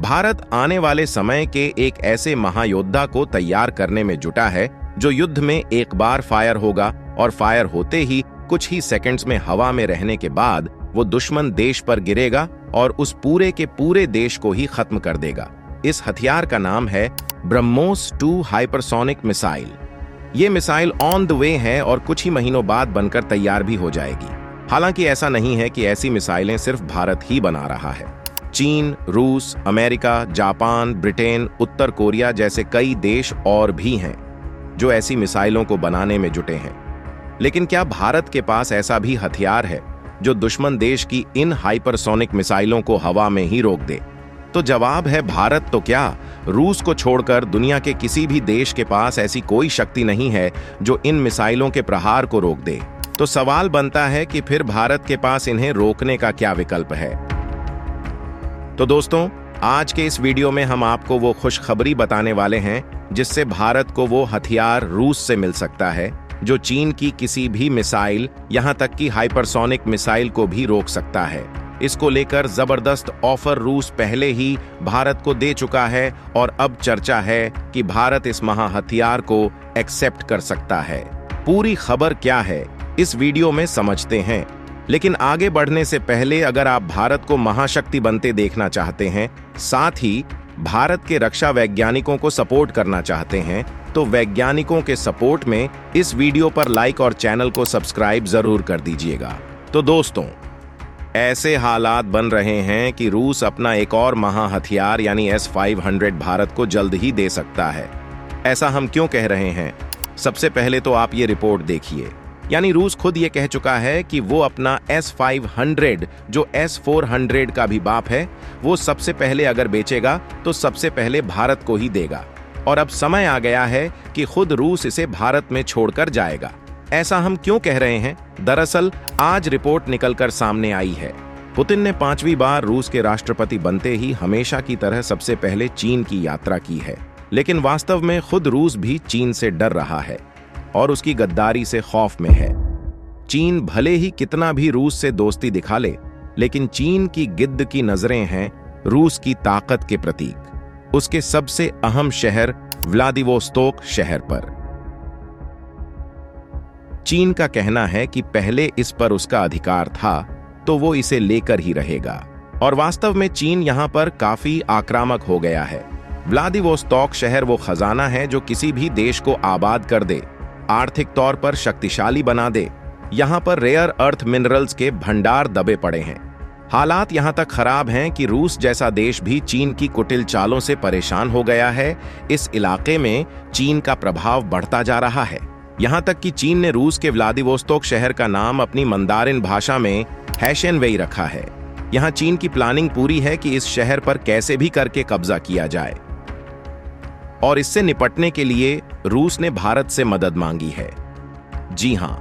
भारत आने वाले समय के एक ऐसे महायोद्धा को तैयार करने में जुटा है जो युद्ध में एक बार फायर होगा और फायर होते ही कुछ ही सेकंड्स में हवा में रहने के बाद वो दुश्मन देश पर गिरेगा और उस पूरे के पूरे देश को ही खत्म कर देगा। इस हथियार का नाम है ब्रह्मोस 2 हाइपरसोनिक मिसाइल। ये मिसाइल ऑन द वे है और कुछ ही महीनों बाद बनकर तैयार भी हो जाएगी। हालांकि ऐसा नहीं है कि ऐसी मिसाइलें सिर्फ भारत ही बना रहा है। चीन, रूस, अमेरिका, जापान, ब्रिटेन, उत्तर कोरिया जैसे कई देश और भी हैं जो ऐसी मिसाइलों को बनाने में जुटे हैं। लेकिन क्या भारत के पास ऐसा भी हथियार है जो दुश्मन देश की इन हाइपरसोनिक मिसाइलों को हवा में ही रोक दे? तो जवाब है भारत। तो क्या रूस को छोड़कर दुनिया के किसी भी देश के पास ऐसी कोई शक्ति नहीं है जो इन मिसाइलों के प्रहार को रोक दे? तो सवाल बनता है कि फिर भारत के पास इन्हें रोकने का क्या विकल्प है? तो दोस्तों, आज के इस वीडियो में हम आपको वो खुशखबरी बताने वाले हैं जिससे भारत को वो हथियार रूस से मिल सकता है जो चीन की किसी भी मिसाइल, यहां तक कि हाइपरसोनिक मिसाइल को भी रोक सकता है। इसको लेकर जबरदस्त ऑफर रूस पहले ही भारत को दे चुका है और अब चर्चा है कि भारत इस महा हथियार को एक्सेप्ट कर सकता है। पूरी खबर क्या है इस वीडियो में समझते हैं। लेकिन आगे बढ़ने से पहले अगर आप भारत को महाशक्ति बनते देखना चाहते हैं, साथ ही भारत के रक्षा वैज्ञानिकों को सपोर्ट करना चाहते हैं, तो वैज्ञानिकों के सपोर्ट में इस वीडियो पर लाइक और चैनल को सब्सक्राइब जरूर कर दीजिएगा। तो दोस्तों, ऐसे हालात बन रहे हैं कि रूस अपना एक और महा हथियार यानी S-500 भारत को जल्द ही दे सकता है। ऐसा हम क्यों कह रहे हैं? सबसे पहले तो आप ये रिपोर्ट देखिए। यानी रूस खुद ये कह चुका है कि वो अपना S-500 जो S-400 का भी बाप है, वो सबसे पहले अगर बेचेगा तो सबसे पहले भारत को ही देगा। और अब समय आ गया है कि खुद रूस इसे भारत में छोड़कर जाएगा। ऐसा हम क्यों कह रहे हैं? दरअसल आज रिपोर्ट निकलकर सामने आई है। पुतिन ने 5वीं बार रूस के राष्ट्रपति बनते ही हमेशा की तरह सबसे पहले चीन की यात्रा की है। लेकिन वास्तव में खुद रूस भी चीन से डर रहा है और उसकी गद्दारी से खौफ में है। चीन भले ही कितना भी रूस से दोस्ती दिखा ले, लेकिन चीन की गिद्ध की नजरें हैं रूस की ताकत के प्रतीक, उसके सबसे अहम शहर व्लादिवोस्तोक शहर पर। चीन का कहना है कि पहले इस पर उसका अधिकार था तो वो इसे लेकर ही रहेगा। और वास्तव में चीन यहां पर काफी आक्रामक हो गया है। व्लादिवोस्तोक शहर वो खजाना है जो किसी भी देश को आबाद कर दे, आर्थिक तौर पर शक्तिशाली बना दे। यहां पर रेयर अर्थ मिनरल्स के भंडार दबे पड़े हैं। हालात यहां तक खराब हैं कि रूस जैसा देश भी चीन की कुटिल चालों से परेशान हो गया है। इस इलाके में चीन का प्रभाव बढ़ता जा रहा है। यहां तक कि चीन ने रूस के व्लादिवोस्तोक शहर का नाम अपनी मंदारिन भाषा में हैशेनवेई रखा है। यहां चीन की प्लानिंग पूरी है कि इस शहर पर कैसे भी करके कब्जा किया जाए। और इससे निपटने के लिए रूस ने भारत से मदद मांगी है। जी हां,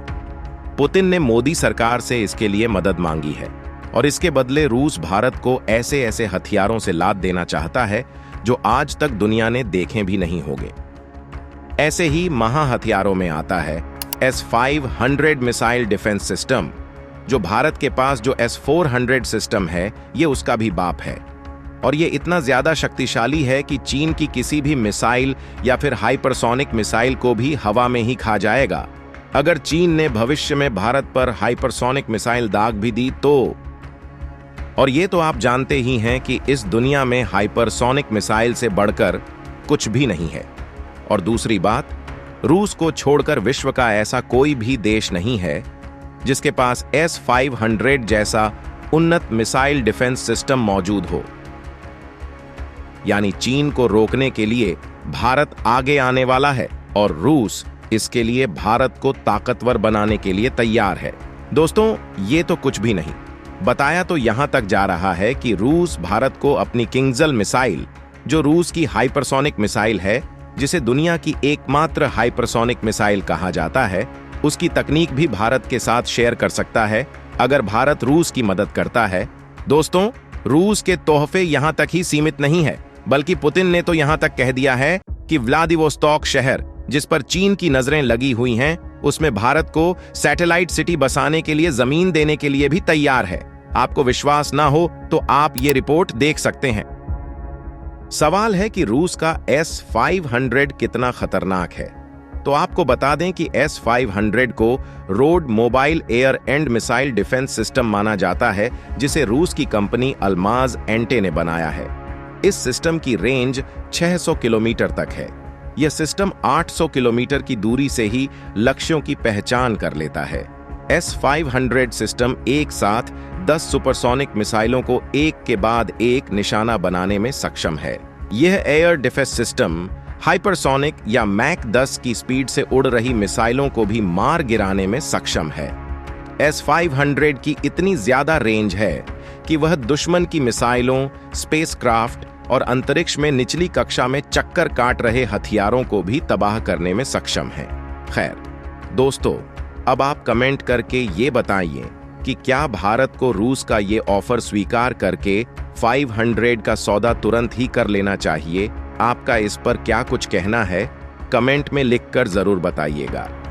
पुतिन ने मोदी सरकार से इसके लिए मदद मांगी है और इसके बदले रूस भारत को ऐसे ऐसे हथियारों से लाद देना चाहता है जो आज तक दुनिया ने देखे भी नहीं होंगे। ऐसे ही महा हथियारों में आता है S-500 मिसाइल डिफेंस सिस्टम। जो भारत के पास जो S-400 सिस्टम है, ये उसका भी बाप है और ये इतना ज्यादा शक्तिशाली है कि चीन की किसी भी मिसाइल या फिर हाइपरसोनिक मिसाइल को भी हवा में ही खा जाएगा। अगर चीन ने भविष्य में भारत पर हाइपरसोनिक मिसाइल दाग भी दी तो। और ये तो आप जानते ही हैं कि इस दुनिया में हाइपरसोनिक मिसाइल से बढ़कर कुछ भी नहीं है। और दूसरी बात, रूस को छोड़कर विश्व का ऐसा कोई भी देश नहीं है जिसके पास S-500 जैसा उन्नत मिसाइल डिफेंस सिस्टम मौजूद हो। यानी चीन को रोकने के लिए भारत आगे आने वाला है और रूस इसके लिए भारत को ताकतवर बनाने के लिए तैयार है। दोस्तों, ये तो कुछ भी नहीं, बताया तो यहां तक जा रहा है कि रूस भारत को अपनी किंगजल मिसाइल, जो रूस की हाइपरसोनिक मिसाइल है, जिसे दुनिया की एकमात्र हाइपरसोनिक मिसाइल कहा जाता है, उसकी तकनीक भी भारत के साथ शेयर कर सकता है अगर भारत रूस की मदद करता है। दोस्तों, रूस के तोहफे यहां तक ही सीमित नहीं है, बल्कि पुतिन ने तो यहां तक कह दिया है कि व्लादिवोस्तोक शहर, जिस पर चीन की नजरें लगी हुई हैं, उसमें भारत को सैटेलाइट सिटी बसाने के लिए जमीन देने के लिए भी तैयार है। आपको विश्वास ना हो तो आप ये रिपोर्ट देख सकते हैं। सवाल है कि रूस का S-500 कितना खतरनाक है। तो आपको बता दें कि S-500 को road mobile air and missile defence system माना जाता है, जिसे रूस की कंपनी अल्माज एंटे ने बनाया है। इस सिस्टम की रेंज 600 किलोमीटर तक है। यह सिस्टम 800 किलोमीटर की दूरी से ही लक्ष्यों की पहचान कर लेता है। S-500 सिस्टम एक साथ 10 सुपरसोनिक मिसाइलों को एक के बाद एक निशाना बनाने में सक्षम है। यह एयर डिफेंस सिस्टम हाइपरसोनिक या मैक 10 की स्पीड से उड़ रही मिसाइलों को भी मार गिराने में सक्षम है। S-500 की इतनी ज्यादा रेंज है कि वह दुश्मन की मिसाइलों, स्पेसक्राफ्ट और अंतरिक्ष में निचली कक्षा में चक्कर काट रहे हथियारों को भी तबाह करने में सक्षम है। खैर दोस्तों, अब आप कमेंट करके ये बताइए कि क्या भारत को रूस का ये ऑफर स्वीकार करके 500 का सौदा तुरंत ही कर लेना चाहिए? आपका इस पर क्या कुछ कहना है? कमेंट में लिखकर जरूर बताइएगा।